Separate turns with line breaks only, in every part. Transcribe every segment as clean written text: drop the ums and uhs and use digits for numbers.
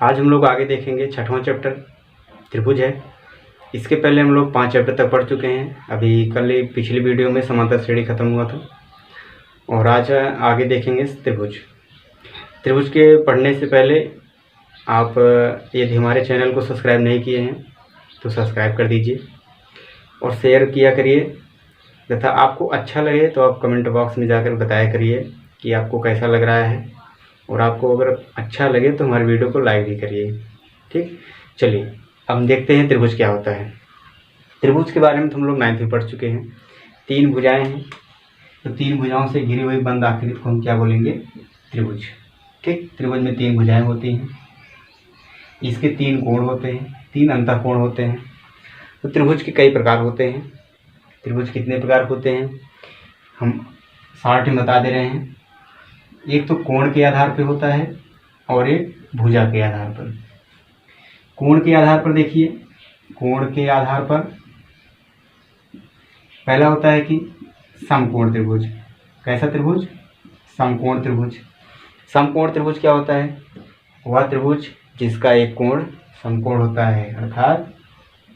आज हम लोग आगे देखेंगे 6वां चैप्टर त्रिभुज है। इसके पहले हम लोग 5 चैप्टर तक पढ़ चुके हैं। अभी कल पिछली वीडियो में समांतर श्रेणी खत्म हुआ था और आज आगे देखेंगे त्रिभुज। त्रिभुज के पढ़ने से पहले आप यदि हमारे चैनल को सब्सक्राइब नहीं किए हैं तो सब्सक्राइब कर दीजिए और शेयर किया करिए, तथा आपको अच्छा लगे तो आप कमेंट बॉक्स में जाकर बताया करिए कि आपको कैसा लग रहा है, और आपको अगर अच्छा लगे तो हमारे वीडियो को लाइक भी करिए। ठीक, चलिए अब देखते हैं त्रिभुज क्या होता है। त्रिभुज के बारे में तो हम लोग 9th में पढ़ चुके हैं। 3 भुजाएं हैं, तो 3 भुजाओं से घिरी हुई बंद आकृति को हम क्या बोलेंगे? त्रिभुज। ठीक, त्रिभुज में 3 भुजाएं होती हैं, इसके 3 कोण होते हैं, 3 अंतःकोण होते हैं। तो त्रिभुज के कई प्रकार होते हैं। त्रिभुज कितने प्रकार होते हैं हम शॉर्ट में बता दे रहे हैं। एक तो कोण के आधार पर होता है और एक भुजा के आधार पर। कोण के आधार पर देखिए, कोण के आधार पर पहला होता है कि समकोण त्रिभुज। कैसा त्रिभुज? समकोण त्रिभुज। समकोण त्रिभुज क्या होता है? वह त्रिभुज जिसका एक कोण समकोण होता है, अर्थात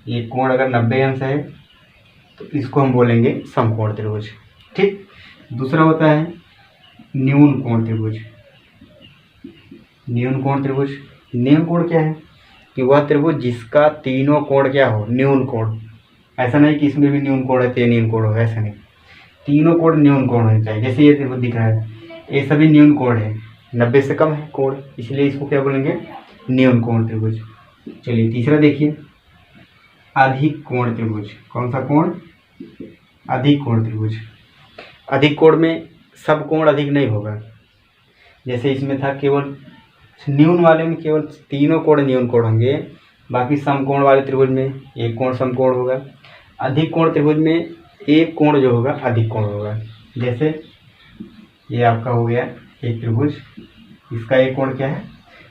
एक कोण अगर 90 अंश है तो इसको हम बोलेंगे समकोण त्रिभुज। ठीक, दूसरा होता है न्यून कोण त्रिभुज। न्यून कोण त्रिभुज, न्यून कोण क्या है? कि वह त्रिभुज जिसका तीनों कोण क्या हो? न्यून कोण। ऐसा नहीं कि इसमें भी न्यून कोण है तो न्यून कोण हो, ऐसा नहीं। तीनों कोण न्यून कोण होने चाहिए। जैसे ये त्रिभुज दिख रहा है, ये सभी न्यून कोण है, 90 से कम है कोण, इसलिए इसको क्या बोलेंगे? न्यून कोण त्रिभुज। चलिए तीसरा देखिए, अधिक कोण त्रिभुज। कौन सा कोण? अधिक कोण त्रिभुज। अधिक कोण में सब कोण अधिक नहीं होगा। जैसे इसमें था केवल न्यून वाले में केवल तीनों कोण न्यून कोण होंगे, बाकी समकोण वाले त्रिभुज में एक कोण समकोण होगा। अधिक कोण त्रिभुज में एक कोण जो होगा अधिक कोण होगा। जैसे ये आपका हो गया एक त्रिभुज, इसका एक कोण क्या है?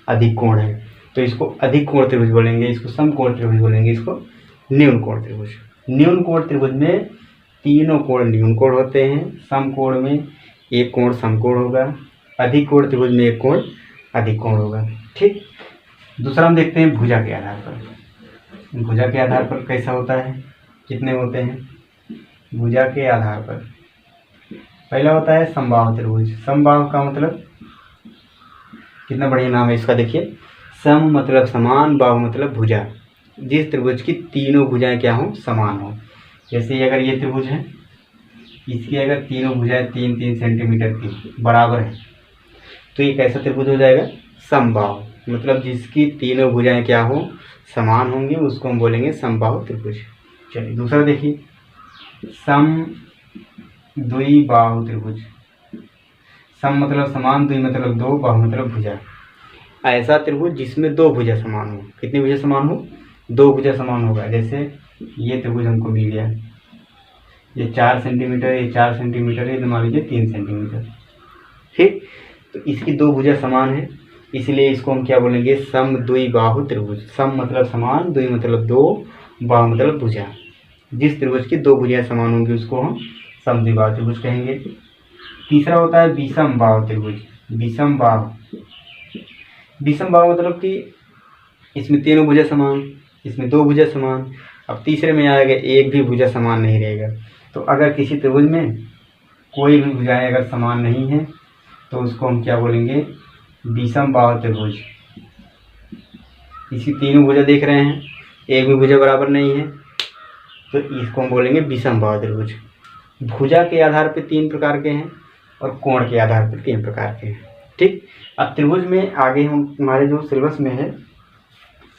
अधिक कोण है, तो इसको अधिक कोण त्रिभुज बोलेंगे, इसको समकोण त्रिभुज बोलेंगे, इसको न्यून कोण त्रिभुज। न्यून कोण त्रिभुज में तीनों कोण न्यून कोण होते हैं, समकोण में एक कोण समकोण होगा, अधिक कोण त्रिभुज में एक कोण अधिक कोण होगा। ठीक, दूसरा हम देखते हैं भुजा के आधार पर। भुजा के आधार पर कैसा होता है? कितने होते हैं भुजा के आधार पर? पहला होता है समबाहु त्रिभुज। समबाहु का मतलब, कितना बढ़िया नाम है इसका, देखिए। सम मतलब समान, बाहु मतलब भुजा। जिस त्रिभुज की तीनों भुजाएं क्या हो? समान हो। जैसे अगर ये त्रिभुज है, इसकी अगर तीनों भुजाएं 3-3 सेंटीमीटर की बराबर है तो ये कैसा त्रिभुज हो जाएगा? समबाहु। मतलब जिसकी तीनों भुजाएं क्या हो? समान होंगी, उसको हम बोलेंगे समबाहु त्रिभुज। चलिए दूसरा देखिए, सम द्विबाहु त्रिभुज। सम मतलब समान, द्वि मतलब दो, बाहु मतलब भुजा। ऐसा त्रिभुज जिसमें 2 भुजा समान हो। कितनी भुजा समान हो? 2 भुजा समान होगा। जैसे ये त्रिभुज हमको मिल गया, ये 4 सेंटीमीटर, ये 4 सेंटीमीटर, ये मान लीजिए 3 सेंटीमीटर। ठीक, तो इसकी 2 भुजा समान है, इसलिए इसको हम क्या बोलेंगे? सम द्विबाहु त्रिभुज। सम मतलब समान, द्वि मतलब 2, बाहु मतलब भुजा। जिस त्रिभुज की 2 भुजाएं समान होंगी उसको हम सम द्विबाहु त्रिभुज कहेंगे। तीसरा होता है विषम बाहु त्रिभुज। विषम बाहु, विषम बाहु मतलब कि इसमें तीनों भुजा समान, इसमें 2 भुजा समान। अब तीसरे में आएगा एक भी भुजा समान नहीं रहेगा। तो अगर किसी त्रिभुज में कोई भी भुजाएं अगर समान नहीं है तो उसको हम क्या बोलेंगे? विषम बाहु त्रिभुज। इसकी तीनों भुजा देख रहे हैं, एक भी भुजा बराबर नहीं है, तो इसको हम बोलेंगे विषम बाहु त्रिभुज। भुजा के आधार पर 3 प्रकार के हैं और कोण के आधार पर 3 प्रकार के हैं। ठीक, अब त्रिभुज में आगे हम हमारे जो सिलेबस में है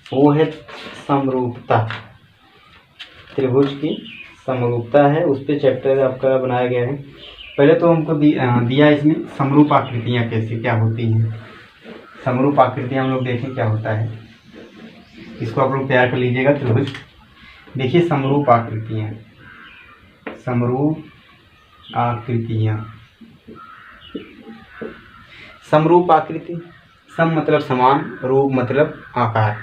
वो है समरूपता। त्रिभुज की समरूपता है, उस पर चैप्टर आपका बनाया गया है। पहले तो हमको दिया इसमें समरूप आकृतियाँ कैसे क्या होती हैं। समरूप आकृतियाँ हम लोग देखें क्या होता है, इसको आप लोग तैयार कर लीजिएगा। त्रिभुज देखिए, समरूप आकृतियाँ, समरूप आकृतियाँ। समरूप आकृति, सम मतलब समान, रूप मतलब आकार।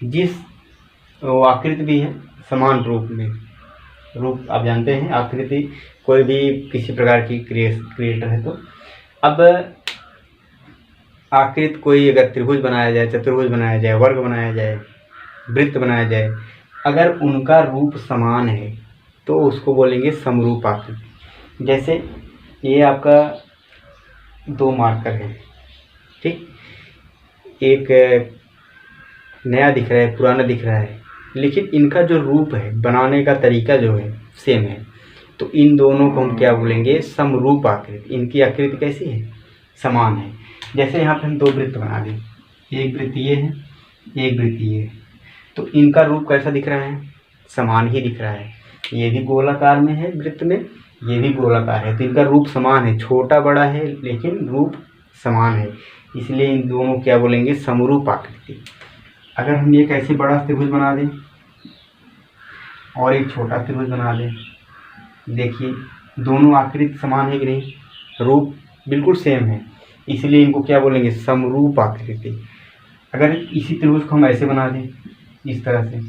जिस वो आकृति भी है समान रूप में, रूप आप जानते हैं आकृति कोई भी किसी प्रकार की क्रिएटर है। तो अब आकृति कोई अगर त्रिभुज बनाया जाए, चतुर्भुज बनाया जाए, वर्ग बनाया जाए, वृत्त बनाया जाए, अगर उनका रूप समान है तो उसको बोलेंगे समरूप आकृति। जैसे ये आपका 2 मार्कर है, ठीक, एक नया दिख रहा है, पुराना दिख रहा है, लेकिन इनका जो रूप है, बनाने का तरीका जो है सेम है, तो इन दोनों को हम क्या बोलेंगे? समरूप आकृति। इनकी आकृति कैसी है? समान है। जैसे यहाँ पे हम 2 वृत्त बना दें, एक वृत्त ये है, एक वृत्त ये है, तो इनका रूप कैसा दिख रहा है? समान ही दिख रहा है। ये भी गोलाकार में है वृत्त में, ये भी गोलाकार है, तो इनका रूप समान है, छोटा बड़ा है लेकिन रूप समान है, इसलिए इन दोनों क्या बोलेंगे? समरूप आकृति। अगर हम एक ऐसे बड़ा त्रिभुज बना दें और एक छोटा त्रिभुज बना दें, देखिए दोनों आकृति समान है कि नहीं? रूप बिल्कुल सेम है, इसलिए इनको क्या बोलेंगे? समरूप आकृति। अगर इसी त्रिभुज को हम ऐसे बना दें इस तरह से,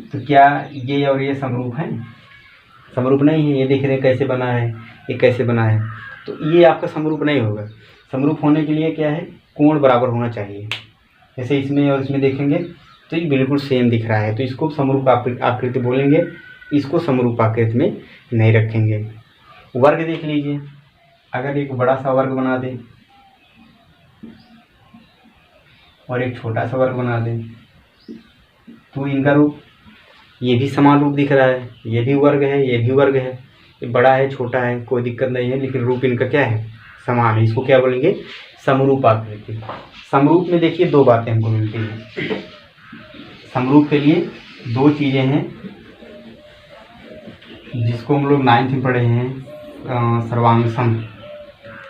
तो क्या ये और ये समरूप है? समरूप नहीं है। ये देख रहे हैं कैसे बना है, ये कैसे बना है, तो ये आपका समरूप नहीं होगा। समरूप होने के लिए क्या है? कोण बराबर होना चाहिए। जैसे इसमें और इसमें देखेंगे तो ये बिल्कुल सेम दिख रहा है, तो इसको समरूप आकृति बोलेंगे, इसको समरूप आकृति में नहीं रखेंगे। वर्ग देख लीजिए, अगर एक बड़ा सा वर्ग बना दें और एक छोटा सा वर्ग बना दें, तो इनका रूप, ये भी समान रूप दिख रहा है, ये भी वर्ग है, ये भी वर्ग है, ये बड़ा है छोटा है कोई दिक्कत नहीं है, लेकिन रूप इनका क्या है? समान है। इसको क्या बोलेंगे? समरूप आकृति। समरूप में देखिए 2 बातें हमको मिलती हैं। समरूप के लिए 2 चीज़ें हैं जिसको हम लोग 9th में पढ़े हैं, सर्वांग सम।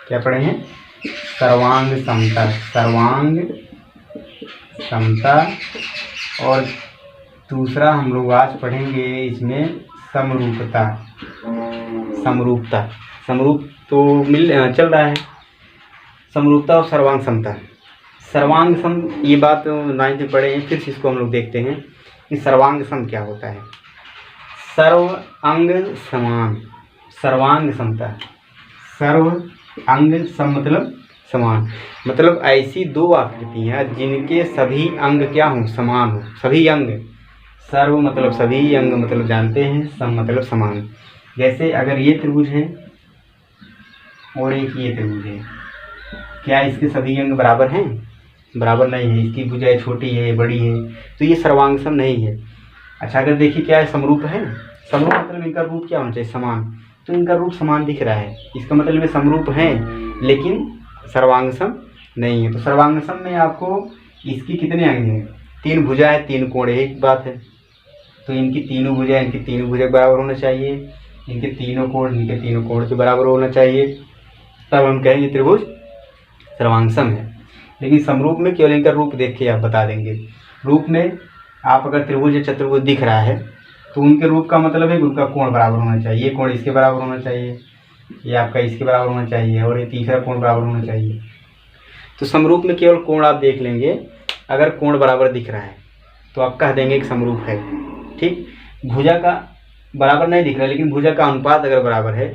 क्या पढ़े हैं? सर्वांग समता, सर्वांग समता। और दूसरा हम लोग आज पढ़ेंगे इसमें समरूपता। समरूपता, समरूप तो चल रहा है, समरूपता और सर्वांग समता। सर्वांग सम, ये बात 9th में पढ़े हैं, फिर से इसको हम लोग देखते हैं कि सर्वांग सम क्या होता है। सर्व अंग समान, सर्वांग समता। सर्व अंग सम मतलब समान, मतलब ऐसी 2 आकृतियाँ जिनके सभी अंग क्या हों? समान हो, सभी अंग। सर्व मतलब सभी, अंग मतलब जानते हैं, सम मतलब समान। जैसे अगर ये त्रिभुज है और एक ये त्रिभुज है, क्या इसके सभी अंग बराबर हैं? बराबर नहीं है। इसकी भुजाएं छोटी है, बड़ी है, तो ये सर्वांग सम नहीं है। अच्छा, अगर देखिए क्या है? समरूप है। समरूप मतलब इनका रूप क्या होना चाहिए? समान। तो इनका रूप समान दिख रहा है, इसका मतलब ये समरूप हैं लेकिन सर्वांग सम नहीं है। तो सर्वांग सम में आपको इसकी कितने अंग हैं? 3 भुजा है, 3 कोण, एक बात है। तो इनकी तीनों भुजा, इनकी तीनों भुजा बराबर होना चाहिए, इनके तीनों कोण, इनके तीनों कोण के बराबर होना चाहिए, तब हम कहेंगे त्रिभुज सर्वांग सम है। लेकिन समरूप में केवल इनका रूप देख के आप बता देंगे। रूप में आप अगर त्रिभुज या चतुर्भुज दिख रहा है तो उनके रूप का मतलब है कि उनका कोण बराबर होना चाहिए। ये कोण इसके बराबर होना चाहिए, ये आपका इसके बराबर होना चाहिए, और ये तीसरा कोण बराबर होना चाहिए। तो समरूप में केवल कोण आप देख लेंगे, अगर कोण बराबर दिख रहा है तो आप कह देंगे कि समरूप है। ठीक, भुजा का बराबर नहीं दिख रहा है लेकिन भुजा का अनुपात अगर बराबर है,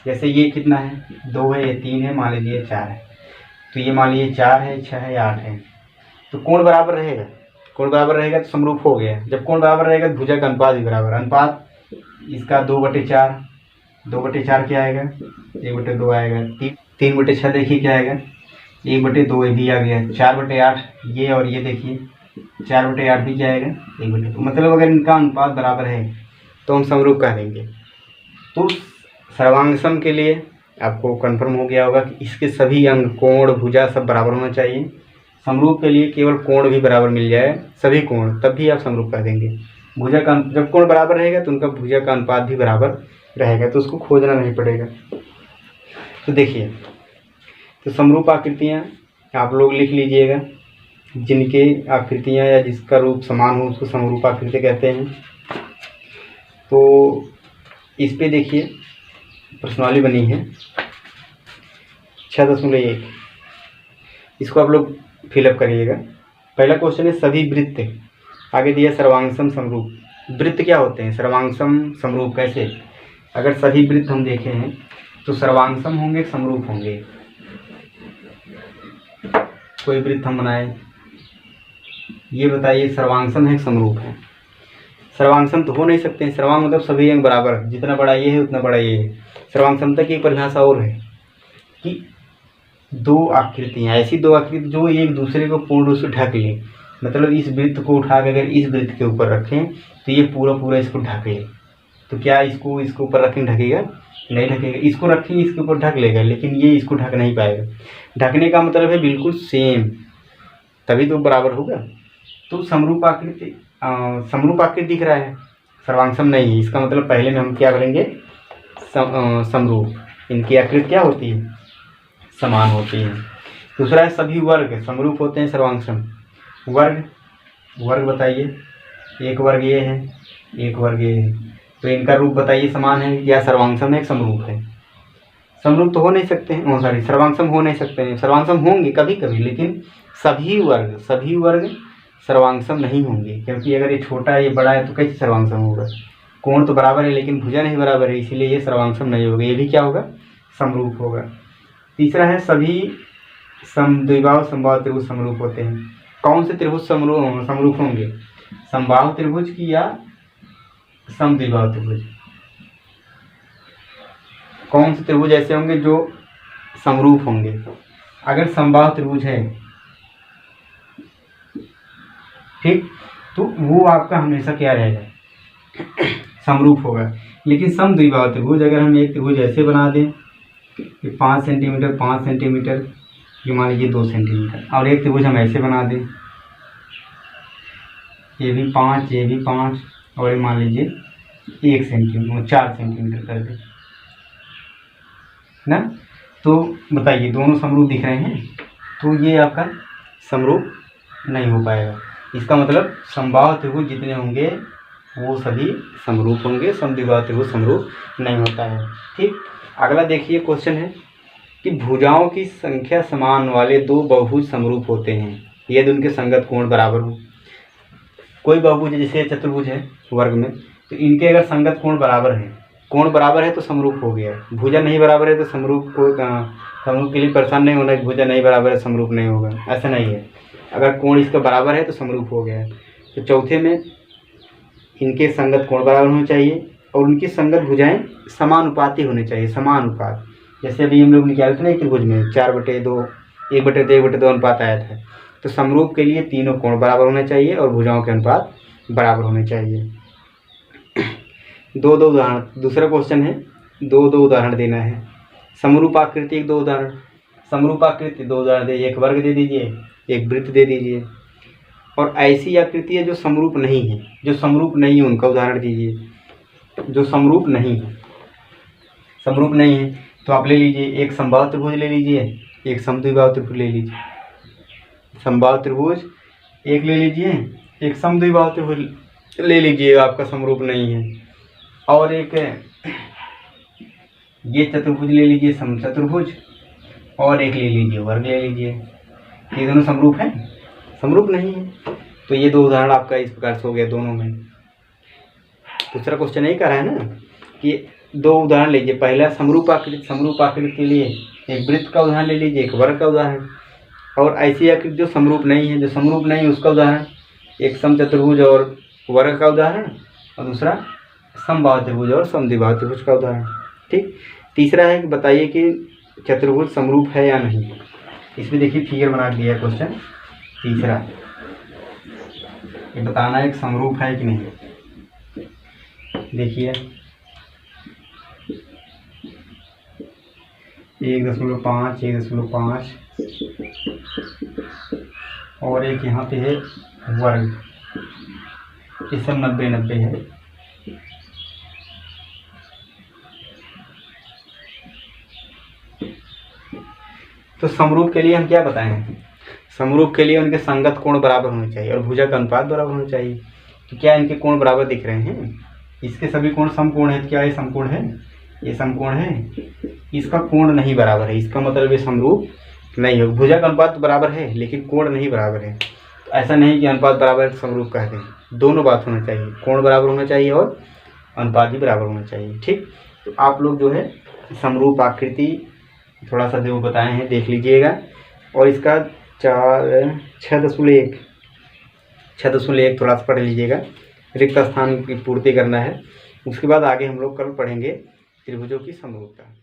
जैसे ये कितना है? 2 है, ये 3 है, मान लीजिए 4 है, तो ये मान लीजिए 4 है, 6 है, 8 है, तो कोण बराबर रहेगा। कोण बराबर रहेगा तो समरूप हो गया। जब कोण बराबर रहेगा तो भुजा का अनुपात भी बराबर। अनुपात इसका 2/4, 2/4 क्या आएगा? 1/2 आएगा। 3/6 देखिए क्या आएगा? 1/2 ये भी आ गया। 4/8 ये, और ये देखिए 4/8 भी क्या आएगा? 1/2। मतलब अगर इनका अनुपात बराबर है तो हम समरूप कह देंगे। तो सर्वांग सम के लिए आपको कंफर्म हो गया होगा कि इसके सभी अंग, कोण, भुजा सब बराबर होना चाहिए। समरूप के लिए केवल कोण भी बराबर मिल जाए, सभी कोण, तब भी आप समरूप कह देंगे। भुजा का, जब कोण बराबर रहेगा तो उनका भुजा का अनुपात भी बराबर रहेगा, तो उसको खोजना नहीं पड़ेगा। तो देखिए, तो समरूप आकृतियाँ आप लोग लिख लीजिएगा, जिनके आकृतियाँ या जिसका रूप समान हो उसको समरूप आकृति कहते हैं। तो इस पे देखिए प्रश्नावली बनी है 6.1, इसको आप लोग फिलअप करिएगा। पहला क्वेश्चन है सभी वृत्त, आगे दिया सर्वांगसम समरूप। वृत्त क्या होते हैं? सर्वांगसम समरूप कैसे? अगर सभी वृत्त हम देखे हैं तो सर्वांगसम होंगे, समरूप होंगे। कोई वृत्त हम बनाए, ये बताइए सर्वांगसम है समरूप है? सर्वांगसम तो हो नहीं सकते हैं। सर्वांग मतलब सभी अंग बराबर, जितना बड़ा ये है उतना बड़ा ये है। सर्वांगसमता की एक परिभाषा और है कि दो आकृतियाँ, ऐसी दो आकृति जो एक दूसरे को पूर्ण रूप से ढक लें। मतलब इस वृत्त को उठा के अगर इस वृत्त के ऊपर रखें तो ये पूरा पूरा इसको ढक ले। तो क्या इसको इसके ऊपर रखें ढकेगा? नहीं ढकेगा। इसको रखें इसके ऊपर ढक लेगा, लेकिन ये इसको ढक नहीं पाएगा। ढकने का मतलब है बिल्कुल सेम, तभी तो बराबर होगा। तो समरूप आकृति दिख रहा है, सर्वांगसम नहीं है। इसका मतलब पहले में हम क्या करेंगे? समरूप। इनकी आकृति क्या होती है? समान होती है। दूसरा है सभी वर्ग समरूप होते हैं सर्वांगसम। वर्ग बताइए। एक वर्ग ये है, एक वर्ग ये है, तो इनका रूप बताइए समान है या सर्वांगसम है, समरूप है? समरूप तो हो नहीं सकते हैं, सॉरी सर्वांगसम हो नहीं सकते हैं। सर्वांगसम होंगे कभी कभी, लेकिन सभी वर्ग सर्वांगसम नहीं होंगे, क्योंकि अगर ये छोटा है ये बड़ा है तो कैसे सर्वांगसम होगा? कोण तो बराबर है लेकिन भुजा नहीं बराबर है, इसीलिए ये सर्वांगसम नहीं होगा। ये भी क्या होगा? समरूप होगा। तीसरा है सभी समद्विबाहु समबाहु त्रिभुज समरूप होते हैं। कौन से त्रिभुज समरूप होंगे? समबाहु त्रिभुज की या समद्विबाहु त्रिभुज? कौन से त्रिभुज ऐसे होंगे जो समरूप होंगे? अगर समबाहु त्रिभुज है, ठीक, तो वो आपका हमेशा क्या रहेगा? समरूप होगा। लेकिन समद्विबाहु त्रिभुज अगर हम एक त्रिभुज ऐसे बना दें कि 5 सेंटीमीटर 5 सेंटीमीटर, ये मान लीजिए 2 सेंटीमीटर, और एक त्रिभुज हम ऐसे बना दें, ये भी 5 ये भी 5, और ये मान लीजिए 1 सेंटीमीटर 4 सेंटीमीटर कर दें ना, तो बताइए दोनों समरूप दिख रहे हैं? तो ये आपका समरूप नहीं हो पाएगा। इसका मतलब समबाहु त्रिभुज जितने होंगे वो सभी समरूप होंगे, समद्विबाहु त्रिभुज समरूप नहीं होता है। ठीक, अगला देखिए क्वेश्चन है कि भुजाओं की संख्या समान वाले दो बहुभुज समरूप होते हैं यदि उनके संगत कोण बराबर हो। कोई बहुभुज जैसे चतुर्भुज है वर्ग में, तो इनके अगर संगत कोण बराबर है, कोण बराबर है तो समरूप हो गया। भुजा नहीं बराबर है तो समरूप के लिए परेशान नहीं होना कि भुजा नहीं बराबर है समरूप नहीं होगा, ऐसा नहीं है। अगर कोण इसका बराबर है तो समरूप हो गया। तो चौथे में इनके संगत कोण बराबर होने चाहिए और उनकी संगत भुजाएं समानुपाती होनी चाहिए, समानुपात। जैसे अभी हम लोग निकाले थे ना एक त्रिभुज में 4/2 1/2 अनुपात आया था। तो समरूप के लिए तीनों कोण बराबर होने चाहिए और भुजाओं के अनुपात बराबर होने चाहिए। दो उदाहरण, दूसरा क्वेश्चन है दो उदाहरण देना है। समरूप आकृति एक 2 उदाहरण, समरूप आकृति 2 उदाहरण दे, एक वर्ग दे दीजिए, एक वृत्त दे दीजिए। और ऐसी आकृति है जो समरूप नहीं है, जो समरूप नहीं है उनका उदाहरण दीजिए। जो समरूप नहीं है तो आप ले लीजिए, एक समबाहु त्रिभुज ले लीजिए, एक समद्विबाहु त्रिभुज ले लीजिए। समबाहु त्रिभुज एक ले लीजिए, एक समद्विबाहु त्रिभुज ले लीजिए, आपका समरूप नहीं है। और एक ये चतुर्भुज ले लीजिए, समचतुर्भुज, और एक ले लीजिए वर्ग ले लीजिए। ये दोनों समरूप हैं? समरूप नहीं है। तो ये 2 उदाहरण आपका इस प्रकार से हो गया दोनों में। दूसरा क्वेश्चन यही कह रहा है ना कि 2 उदाहरण लीजिए। पहला समरूप आकृति के लिए एक वृत्त का उदाहरण ले लीजिए, एक वर्ग का उदाहरण। और ऐसी आकृति जो समरूप नहीं है उसका उदाहरण, एक समचतुर्भुज और वर्ग का उदाहरण, और दूसरा समबाहु त्रिभुज और समद्विबाहु त्रिभुज का उदाहरण। ठीक, तीसरा है कि बताइए कि चतुर्भुज समरूप है या नहीं। इसमें देखिए फिगर बना दिया क्वेश्चन। तीसरा ये बताना है कि समरूप है कि नहीं। देखिए 1.5 1.5 और एक यहाँ पे है वर्ग, ये सब 90 है। तो समरूप के लिए हम क्या बताएं? समरूप के लिए उनके संगत कोण बराबर होने चाहिए और भुजा का अनुपात बराबर होना चाहिए। तो क्या इनके कोण बराबर दिख रहे हैं? इसके सभी कोण समकोण है। क्या ये समकोण है? ये समकोण है। इसका कोण नहीं बराबर है, इसका मतलब ये समरूप नहीं हो। भुजा का अनुपात बराबर है लेकिन कोण नहीं बराबर है। तो ऐसा नहीं कि अनुपात बराबर है तो समरूप कहते हैं। दोनों बात होना चाहिए, कोण बराबर होना चाहिए और अनुपात भी बराबर होना चाहिए। ठीक, तो आप लोग जो है समरूप आकृति थोड़ा सा जो बताए हैं देख लीजिएगा और इसका 6.1 थोड़ा सा पढ़ लीजिएगा, रिक्त स्थान की पूर्ति करना है। उसके बाद आगे हम लोग कल पढ़ेंगे त्रिभुजों की समरूपता।